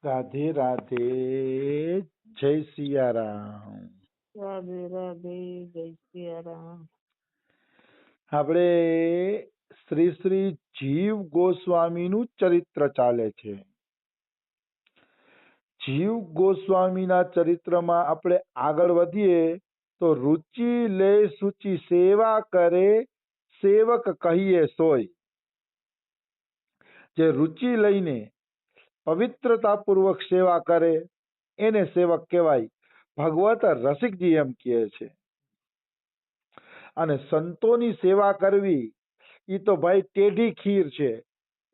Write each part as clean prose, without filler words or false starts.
રાધે રાધે. જય સિયારામ. રાધે રાધે. જય સિયારામ. આપણે શ્રી શ્રી જીવ ગોસ્વામીનું ચરિત્ર ચાલે છે. જીવ ગોસ્વામીના ચરિત્રમાં આપણે આગળ વધીએ તો રુચિ લે સુચિ સેવા કરે સેવક કહીએ સોય. જે રુચિ લઈને પવિત્રતાપૂર્વક સેવા કરે એને સેવક કહેવાય. ભગવત રસિકજી એમ કહે છે. અને સંતોની સેવા કરવી એ તો ભાઈ ટેઢી ખીર છે.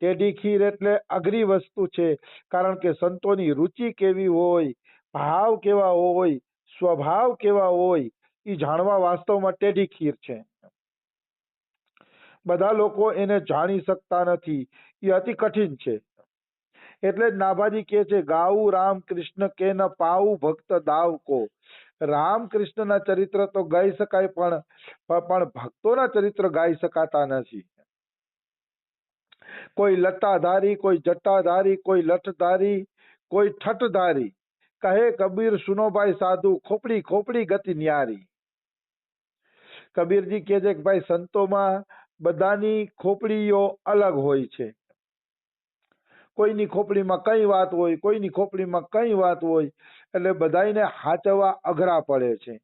ટેઢી ખીર એટલે અઘરી વસ્તુ છે. કારણ કે સંતોની રુચિ કેવી હોય, ભાવ કેવા હોય, સ્વભાવ કેવા હોય એ જાણવા વાસ્તવમાં ટેઢી ખીર છે. બધા લોકો એને જાણી શકતા નથી. એ અતિ કઠિન છે. એટલે જ નાભાજી કહે છે ગાઉ રામ કૃષ્ણ કે ન પાઉ ભક્ત દાવ કો. રામકૃષ્ણના ચરિત્ર તો ગાઈ શકાય પણ ભક્તોના ચરિત્ર ગાઈ શકાતા નથી. કોઈ લટ્ટાધારી, કોઈ જટ્ટાધારી, કોઈ લઠધારી, કોઈ ઠઠધારી. કહે કબીર સુનો ભાઈ સાધુ ખોપડી ખોપડી ગતિ ન્યારી. કબીરજી કહે છે કે ભાઈ સંતોમાં બધાની ખોપડીઓ અલગ હોય છે. કોઈની ખોપડીમાં કઈ વાત હોય, કોઈની ખોપડીમાં કઈ વાત હોય. એટલે બધાને હાચવવા અઘરા પડે છે.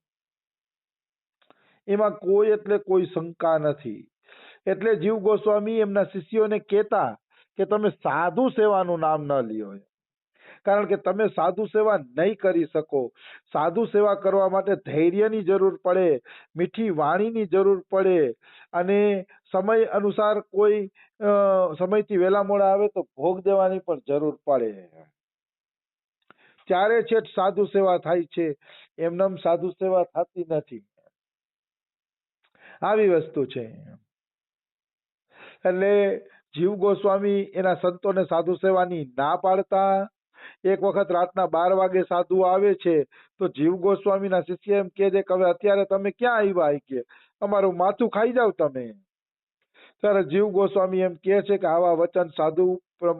એમાં કોઈ એટલે કોઈ શંકા નથી. એટલે જીવ ગોસ્વામી એમના શિષ્યોને કહેતા કે તમે સાધુ સેવાનું નામ ન લ્યો. કારણ કે તમે સાધુ સેવા નહીં કરી શકો. સાધુ સેવા કરવા માટે ધૈર્યની જરૂર પડે, મીઠી વાણીની જરૂર પડે, અને સમય અનુસાર કોઈ સમયથી વહેલા મોડા આવે તો ભોગ દેવાની પણ જરૂર પડે. ત્યારે છેક સાધુ સેવા થાય છે. એમનેમ સાધુ સેવા થતી નથી. આવી વસ્તુ છે. એટલે જીવ ગોસ્વામી એના સંતોને સાધુ સેવાની ના પાડતા. એક વખત રાતના 12 વાગે સાધુ આવે છે તો જીવ ગોસ્વામીના શિષ્ય એમ કહે છે કે હવે અત્યારે તમે ક્યાં આવ્યા, કે અમારું માથું ખાઈ જાવ તમે. ત્યારે જીવ ગોસ્વામી એમ કહે છે કે આવા વચન સાધુ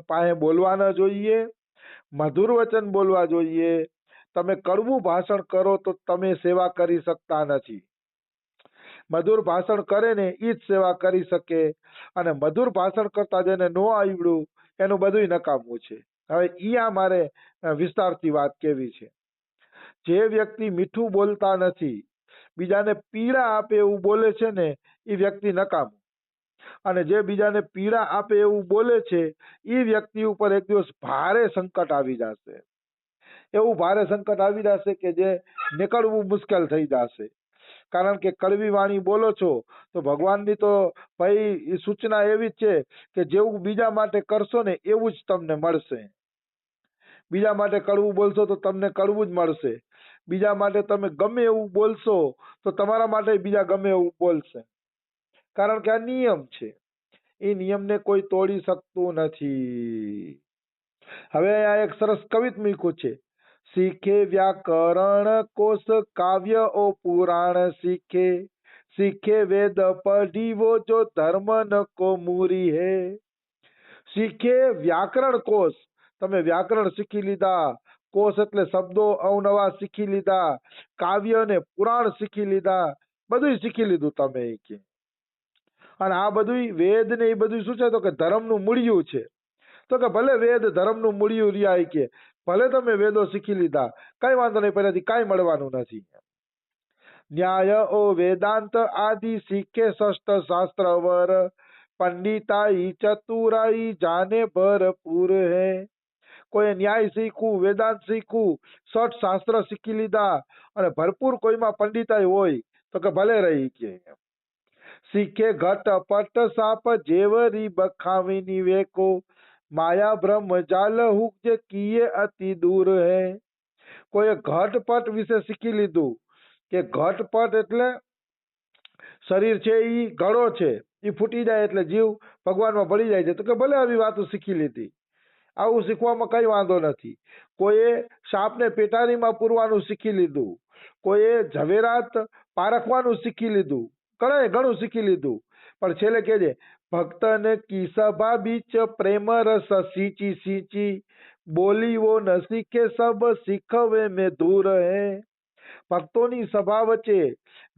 પાસે બોલવા ન જોઈએ. મધુર વચન બોલવા જોઈએ. તમે કડવું ભાષણ કરો તો તમે સેવા કરી શકતા નથી. મધુર ભાષણ કરે ને એ જ સેવા કરી શકે. અને મધુર ભાષણ કરતા જેને ન આવડ્યું એનું બધું નકામું છે. હવે ઈ મારે વિસ્તારથી વાત કેવી છે. જે વ્યક્તિ મીઠું બોલતા નથી, બીજાને પીડા આપે એવું બોલે છે ને, એ વ્યક્તિ નકામું. અને જે બીજાને પીડા આપે એવું બોલે છે એ વ્યક્તિ ઉપર એક દિવસ ભારે સંકટ આવી જશે. એવું ભારે સંકટ આવી જશે કે જે નીકળવું મુશ્કેલ થઈ જશે. કારણ કે કડવી વાણી બોલો છો તો ભગવાનની તો ભાઈ સૂચના એવી જ છે કે જેવું બીજા માટે કરશો ને એવું જ તમને મળશે. બીજા માટે કડવું બોલશો તો તમને કડવું જ મળશે. બીજા માટે તમે ગમે એવું બોલશો તો તમારા માટે બીજા ગમે એવું બોલશે. કારણ કે આ નિયમ છે. એ નિયમને કોઈ તોડી શકતું નથી. હવે આ એક સરસ કવિત મૂક્યું છે. શીખે વ્યાકરણ કોશ કાવ્ય ઓ પુરાણ શીખે. શીખે વેદ પઢીવો જો ધર્મ ન કો મૂરી હે. શીખે વ્યાકરણ કોશ. તમે વ્યાકરણ શીખી લીધા. કોશ એટલે શબ્દો અવનવા શીખી લીધા. કાવ્ય ને પુરાણ શીખી લીધા. બધું શીખી લીધું તમે. અને આ બધું વેદ ને એ બધું શું છે તો કે ધર્મનું મૂળિયું છે. તો કે ભલે વેદ ધર્મનું મૂળિયું રહ્યા કે ભલે તમે વેદો શીખી લીધા, કઈ વાંધો નહીં, પહેલાથી કઈ મળવાનું નથી. ન્યાય ઓ વેદાંત આદિ શીખે ષષ્ઠ શાસ્ત્ર વર. પંડિતાઈ ચતુરાઈ જાને ભરપૂર હે. કોઈ ન્યાય શીખવું, વેદાંત શીખવું, ષઠ શાસ્ત્ર શીખી લીધા અને ભરપૂર કોઈમાં પંડિતાઈ હોય તો કે ભલે રહી કે. શીખે ઘટ પટ સાપ જેવરી બખાવી નિવેકો. માયા બ્રહ્મ જાલ હુક જે કીએ અતિ દૂર હે. કોઈ ઘટપટ વિશે શીખી લીધું કે ઘટપટ એટલે શરીર છે એ ઘડો છે, એ ફૂટી જાય એટલે જીવ ભગવાનમાં ભળી જાય છે. તો કે ભલે આવી વાતો શીખી લીધી. આવું શીખવામાં કઈ વાંધો નથી. કોઈએ સાપને પેટારીમાં પૂરવાનું શીખી લીધું. કોઈએ ઝવેરાત પારખવાનું શીખી લીધું. ઘણું શીખી લીધું. પણ છેલ્લે કહે છે ભક્તન કી સભા બીચ પ્રેમ રસ સિંચી સિંચી બોલી વો ન શીખે સબ શીખવે મેં દૂર હે. ભક્તોની સભા વચ્ચે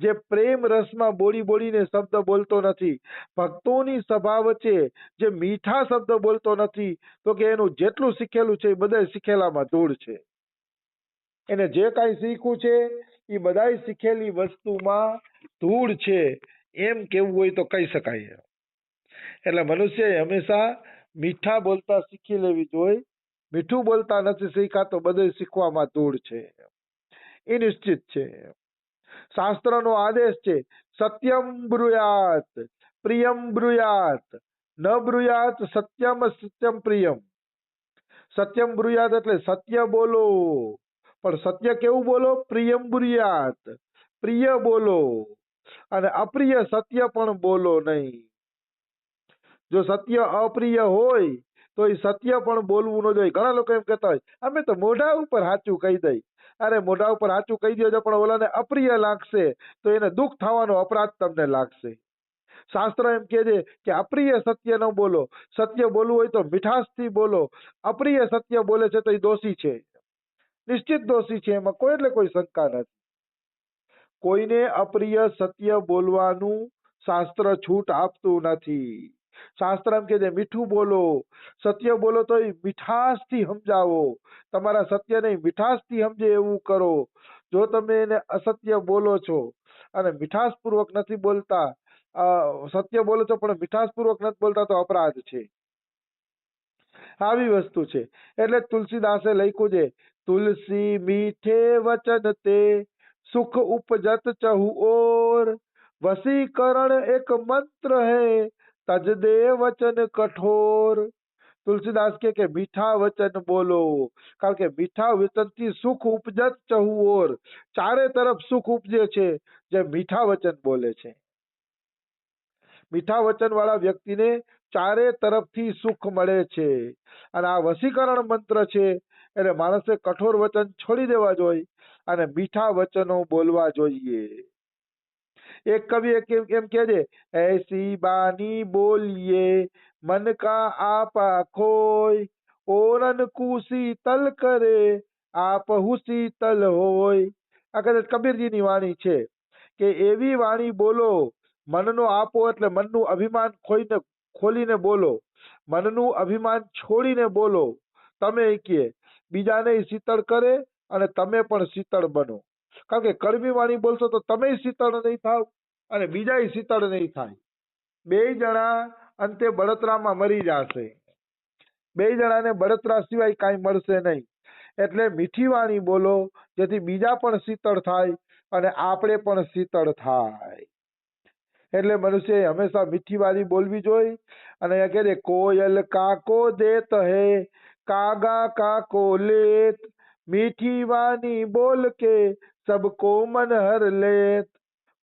જે પ્રેમ રસમાં બોળી બોલીને શબ્દ બોલતો નથી, ભક્તોની સભા વચ્ચે જે મીઠા શબ્દ બોલતો નથી, તો કે એનું જેટલું શીખેલું છે એ બધા શીખેલામાં ધૂળ છે. એને જે કાંઈ શીખવું છે એ બધાય શીખેલી વસ્તુમાં ધૂળ છે, એમ કેવું હોય તો કહી શકાય. એટલે મનુષ્યએ હંમેશા મીઠા બોલતા શીખી લેવી જોઈએ. મીઠું બોલતા નથી શીખ્યા તો બધું શીખવામાં ધૂળ છે, એ નિશ્ચિત છે. શાસ્ત્રનો આદેશ છે, સત્યમ બ્રુયાત પ્રિયમ બ્રુયાત ન બ્રુયાત સત્યમ સત્યમ પ્રિયમ. સત્યમ બ્રુયાત એટલે સત્ય બોલો, પણ સત્ય કેવું બોલો? પ્રિયમ બ્રુયાત, પ્રિય બોલો, અને અપ્રિય સત્ય પણ બોલો નહીં. જો સત્ય અપ્રિય હોય તો એ સત્ય પણ બોલવું ન જોઈએ. ઘણા લોકો એમ કહેતા હોય અમે તો મોઢા ઉપર સાચું કહી દઈ. અરે મોઢા ઉપર સાચું કહી દેજો પણ ઓલાને અપ્રિય લાગશે તો એને દુઃખ થવાનો અપરાધ તમને લાગશે. શાસ્ત્ર એમ કહે છે કે અપ્રિય સત્ય ન બોલો, સત્ય બોલવું હોય તો મીઠાશથી બોલો. અપ્રિય સત્ય બોલે છે તો એ દોષી છે, નિશ્ચિત દોષી છે, એમાં કોઈ એટલે કોઈ શંકા નથી. કોઈને અપ્રિય સત્ય બોલવાનું શાસ્ત્ર છૂટ આપતું નથી. શાસ્ત્ર એમ કે છે મીઠું બોલો, સત્ય બોલો તો મીઠાશથી સમજાવો, તમારા સત્યને મીઠાશથી સમજે એવું કરો. જો તમે એને અસત્ય બોલો છો અને મીઠાશપૂર્વક નથી બોલતા, સત્ય બોલો છો પણ મીઠાશપૂર્વક નથી બોલતા તો અપરાધ છે. આવી વસ્તુ છે. એટલે તુલસીદાસે લખ્યું છે, તુલસી મીઠે વચન તે સુખ ઉપજત ચહુ ઓર, વસીકરણ એક મંત્ર હૈ તજ દે વચન કઠોર. તુલસીદાસ કે મીઠા વચન બોલો, કારણ કે મીઠા વચનથી સુખ ઉપજત ચહુ ઓર, ચારે તરફ સુખ ઉપજે છે જે મીઠા વચન બોલે છે. મીઠા વચન વાળા વ્યક્તિને ચારે તરફથી સુખ મળે છે. અને આ વસીકરણ મંત્ર છે, એટલે માણસે કઠોર વચન છોડી દેવા જોઈએ અને મીઠા વચનો બોલવા જોઈએ. એક કવિ એમ કહે છે, એસી બાની બોલીએ મન કા આપા ખોય, ઓરન કુ શીતલ કરે આપહુ શીતલ હોય. આ કદાચ કબીરજીની વાણી છે કે એવી વાણી બોલો, મનનો આપો એટલે મનનું અભિમાન ખોલીને બોલો, મનનું અભિમાન છોડીને બોલો. તમે કે બીજાને શીતળ કરે અને તમે પણ શીતળ બનો. કારણ કે કડવી વાણી બોલશો તો તમે શીતળ નહીં થાવ અને બીજા શીતળ નહીં થાય. બે જણા અંતે બળતરામાં મરી જશે. બે જણાને બળતરા સિવાય કાંઈ મળશે નહીં. એટલે મીઠી વાણી બોલો જેથી બીજા પણ શીતળ થાય અને આપણે પણ શીતળ થાય. એટલે મનુષ્યએ હંમેશા મીઠી વાણી બોલવી જોઈએ. અને અહીંયા કહે છે, કોયલ કાકો દેત હે કાગા કાકો લેત, મીઠી વાણી બોલ કે સબકો મન હર લેત.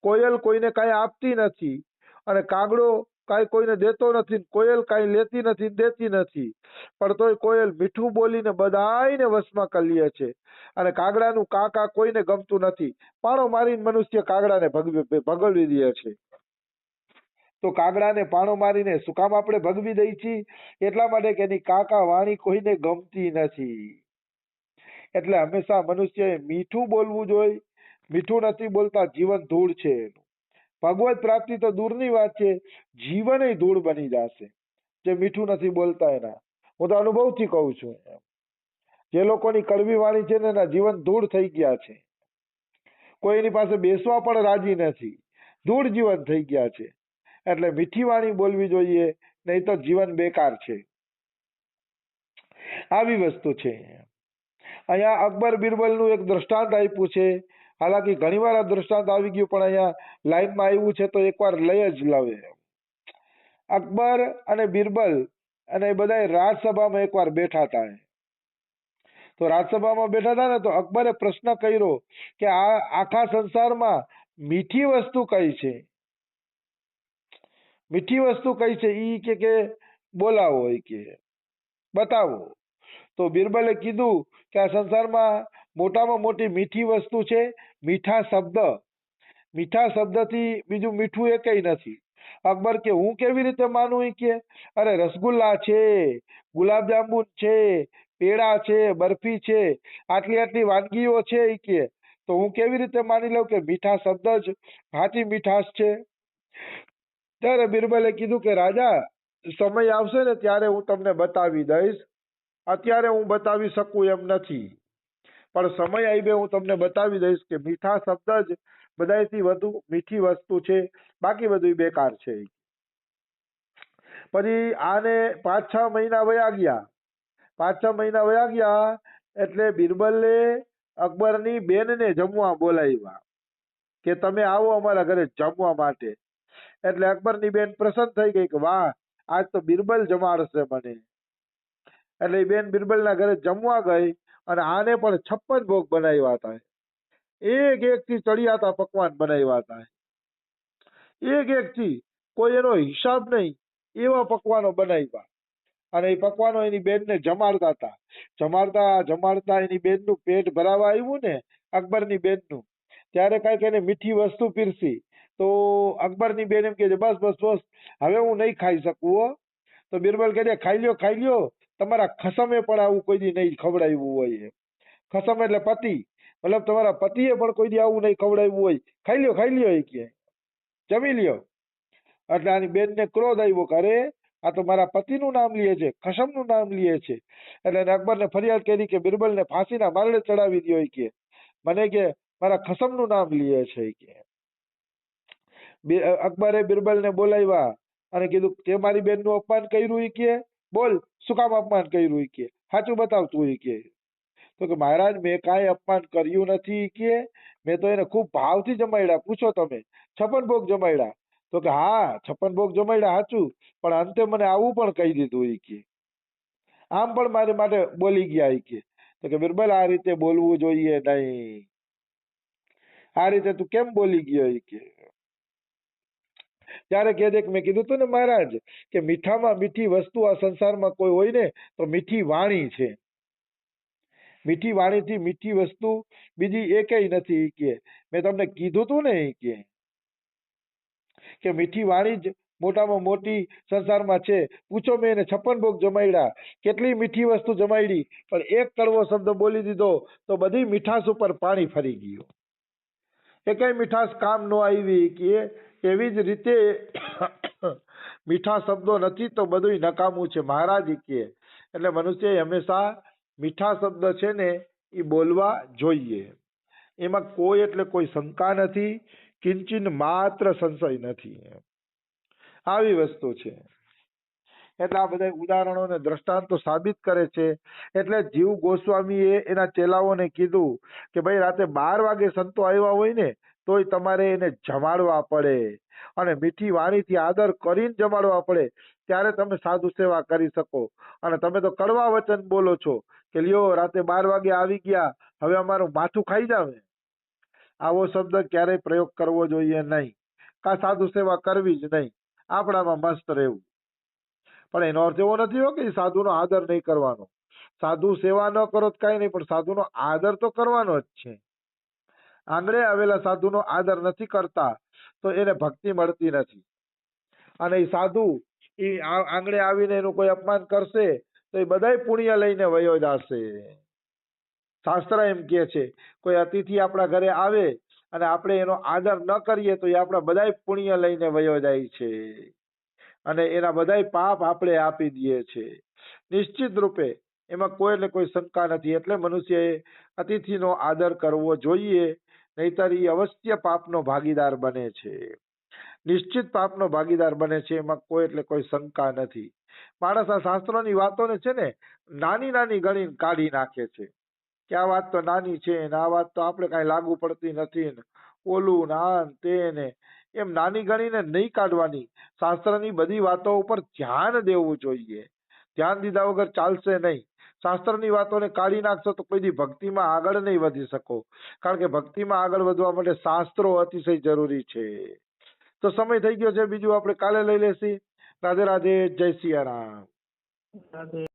કોયલ કોઈને કાંઈ આપતી નથી અને કાગડો કાંઈ કોઈને દેતો નથી, કોયલ કાંઈ લેતી નથી દેતી નથી, પણ તોય કોયલ મીઠું બોલીને બધાયને વશમાં કરી લે છે. અને કાગડાનું કાકા કોઈને ગમતું નથી, પાણો મારીને મનુષ્ય કાગડાને ભગવી દે છે. તો કાગડાને પાણો મારીને શું કામ આપણે ભગવી દઈ છીએ? એટલા માટે કે એની કાકા વાણી કોઈને ગમતી નથી. એટલે હંમેશા મનુષ્યએ મીઠું બોલવું જોઈએ. મીઠું નથી બોલતા જીવન ધૂળ છે. ભગવત પ્રાપ્તિ તો દૂરની વાત છે, જીવન ધૂળ બની જશે જે મીઠું નથી બોલતા એના. હું તો અનુભવથી કહું છું, જે લોકોની કડવી વાણી છે ને એના જીવન ધૂળ થઈ ગયા છે. કોઈ એની પાસે બેસવા પણ રાજી નથી, ધૂળ જીવન થઈ ગયા છે. એટલે મીઠી વાણી બોલવી જોઈએ, નહીં તો જીવન બેકાર છે. આવી વસ્તુ છે. અહીંયા અકબર બિરબલનું એક દ્રષ્ટાંત આપ્યું છે. હાલાકી ઘણી વાર આ દ્રષ્ટાંત આવી ગયું પણ અહીંયા લાઈનમાં આવ્યું છે તો એકવાર લઈ જ લવે. અકબર અને બિરબલ અને બધા રાજસભામાં એકવાર બેઠા હતા. તો રાજસભામાં બેઠા હતા ને તો અકબરે પ્રશ્ન કર્યો કે આ આખા સંસારમાં મીઠી વસ્તુ કઈ છે? મીઠી વસ્તુ કઈ છે ઈ કે બોલાવો, કે બતાવો. તો બિરબલે કીધું કે આ સંસારમાં મોટામાં મોટી મીઠી વસ્તુ છે મીઠા શબ્દ. મીઠા શબ્દથી બીજું મીઠું એકેય નથી. અકબર કે હું કેવી રીતે માનું? ઈ કે અરે રસગુલ્લા છે, ગુલાબજાંબુ છે, પેડા છે, બરફી છે, આટલી આટલી વાનગીઓ છે. ઈ કે તો હું કેવી રીતે માની લઉં કે મીઠા શબ્દ જ સાચી મીઠાશ છે? ત્યારે બિરબલે કીધું કે રાજા, સમય આવશે ને ત્યારે હું તમને બતાવી દઈશ, અત્યારે હું બતાવી શકું એમ નથી, પણ સમય આવી હું તમને બતાવી દઈશ કે મીઠા શબ્દ જ બધાયથી વધુ મીઠી વસ્તુ છે, બાકી બધું બેકાર છે. પછી આને 5-6 મહિના વયા ગયા. 5-6 મહિના વયા ગયા એટલે બિરબલે અકબરની બેનને જમવા બોલાવ્યા કે તમે આવો અમારા ઘરે જમવા માટે. એટલે અકબરની બેન પ્રસન્ન થઈ ગઈ કે વાહ, આજ તો બિરબલ જમાડશે મને. એટલે એ બેન બિરબલના ઘરે જમવા ગઈ અને આને પણ 56 ભોગ બનાવ્યા હતા. એક એક થી ચડિયાતા પકવાન બનાવ્યા હતા. એક એક થી કોઈ એનો હિસાબ નહીં એવા પકવાનો બનાવ્યા. અને એ પકવાનો એની બેનને જમાડતા હતા. જમાડતા જમાડતા એની બેનનું પેટ ભરાવા આવ્યું ને, અકબરની બેનનું, ત્યારે કાંઈક એને મીઠી વસ્તુ પીરસી. તો અકબરની બેન એમ કે બસ બસ બસ, હવે હું નહીં ખાઈ શકું હો. તો બિરબલ કહે ખાઈ લ્યો, તમારા ખસમે પણ આવું કોઈ દી નહીં ખવડાવ્યું હોય. ખસમ એટલે પતિ, મતલબ તમારા પતિએ પણ કોઈ દી આવું નહીં ખવડાવ્યું હોય. ખાઈ લ્યો એ કે જમી લ્યો. એટલે આની બેનને ક્રોધ આવ્યો કે અરે આ તો મારા પતિનું નામ લે છે, ખસમનું નામ લે છે. એટલે એને અકબરને ફરિયાદ કરી કે બિરબલને ફાંસીના મારડે ચડાવી દો. કે મને કે મારા ખસમનું નામ લે છે. કે અકબરે બિરબલને બોલાવ્યા અને કીધું તે મારી બેનનું અપમાન કર્યું? કે બોલ શું કામ અપમાન કર્યું? કે સાચું બતાવ તું. કે તો કે મહારાજ મેં કાંઈ અપમાન કર્યું નથી. કે મેં તો એને ખૂબ ભાવથી જમાડ્યા, પૂછો તમે. 56 ભોગ જમાડ્યા. તો કે હા 56 ભોગ જમાડ્યા સાચું, પણ અંતે મને આવું પણ કહી દીધું. કે આમ પણ મારી માટે બોલી ગયા. કે તો કે બિરબલ આ રીતે બોલવું જોઈએ નહીં, આ રીતે તું કેમ બોલી ગયો? કે ત્યારે કહે છે કે મેં કીધું તું ને મહારાજ કે મીઠામાં મીઠી વસ્તુ આ સંસારમાં કોઈ હોય ને તો મીઠી વાણી છે. મીઠી વાણીથી મીઠી વસ્તુ બીજી એકેય નથી. કે મેં તમને કીધું તું ને કે મીઠી વાણી જ મોટામાં મોટી સંસારમાં છે. પૂછો મેં એને 56 ભોગ જમાડ્યા, કેટલી મીઠી વસ્તુ જમાડી, પણ એક કડવો શબ્દ બોલી દીધો તો બધી મીઠાશ ઉપર પાણી ફરી ગયું. એકેય મીઠાશ કામ ન આવી. કે એવી જ રીતે મીઠા શબ્દો નથી તો બધું નકામું છે મહારાજ. કે એટલે મનુષ્ય હંમેશા મીઠા શબ્દ છે ને એ બોલવા જોઈએ. એમાં કોઈ એટલે કોઈ શંકા નથી, કિંચિન માત્ર સંશય નથી. આવી વસ્તુ છે. એટલે આ બધા ઉદાહરણો ને દ્રષ્ટાંતો સાબિત કરે છે. એટલે જીવ ગોસ્વામીએ એના ચેલાઓને કીધું કે ભાઈ રાતે 12 વાગે સંતો આવ્યા હોય ને તોય તમારે એને જમાડવા પડે અને મીઠી વાણીથી આદર કરીને જમાડવા પડે, ત્યારે તમે સાધુ સેવા કરી શકો. અને તમે તો કડવા વચન બોલો છો કે લ્યો રાતે 12 વાગે આવી ગયા, હવે અમારું માથું ખાઈ જાવ. આવો શબ્દ ક્યારેય પ્રયોગ કરવો જોઈએ નહીં. કા સાધુ સેવા કરવી જ નહીં, આપણામાં મસ્ત રહેવું. પણ એનો અર્થ એવો નથી કે સાધુનો આદર નહીં કરવાનો. સાધુ સેવા ન કરો તો કઈ નહીં, પણ સાધુનો આદર તો કરવાનો જ છે. આંગણે આવેલા સાધુનો આદર નથી કરતા તો એને ભક્તિ મળતી નથી. અને એ સાધુ એ આંગણે આવીને એનું કોઈ અપમાન કરશે તો એ બધાય પુણ્ય લઈને વયો જશે. શાસ્ત્ર એમ કહે છે કોઈ અતિથિ આપણા ઘરે આવે અને આપણે એનો આદર ન કરીએ તો એ આપણા બધાય પુણ્ય લઈને વયો જાય છે અને એના બધાય પાપ આપણે આપી દઈએ છે નિશ્ચિત રૂપે. એમાં કોઈ ને કોઈ શંકા નથી. એટલે મનુષ્યએ અતિથિનો આદર કરવો જોઈએ, નહીતર એ અવશ્ય પાપનો ભાગીદાર બને છે, નિશ્ચિત પાપનો ભાગીદાર બને છે. એમાં કોઈ એટલે કોઈ શંકા નથી. માણસ આ શાસ્ત્રોની વાતોને છે ને નાની નાની ગણીને કાઢી નાખે છે કે આ વાત તો નાની છે ને આ વાત તો આપણે કાંઈ લાગુ પડતી નથી ને ઓલું ને આ તે ને એમ નાની ગણીને નહીં કાઢવાની. શાસ્ત્રની બધી વાતો ઉપર ધ્યાન દેવું જોઈએ. ધ્યાન દીધા વગર ચાલશે નહીં. શાસ્ત્રની વાતોને કાઢી નાખશો તો કોઈ દી ભક્તિમાં આગળ નહીં વધી શકો, કારણ કે ભક્તિમાં આગળ વધવા માટે શાસ્ત્રો અતિશય જરૂરી છે. તો સમય થઈ ગયો છે, બીજું આપણે કાલે લઈ લેશી. રાધે રાધે, જય સિયા રામ. રાધે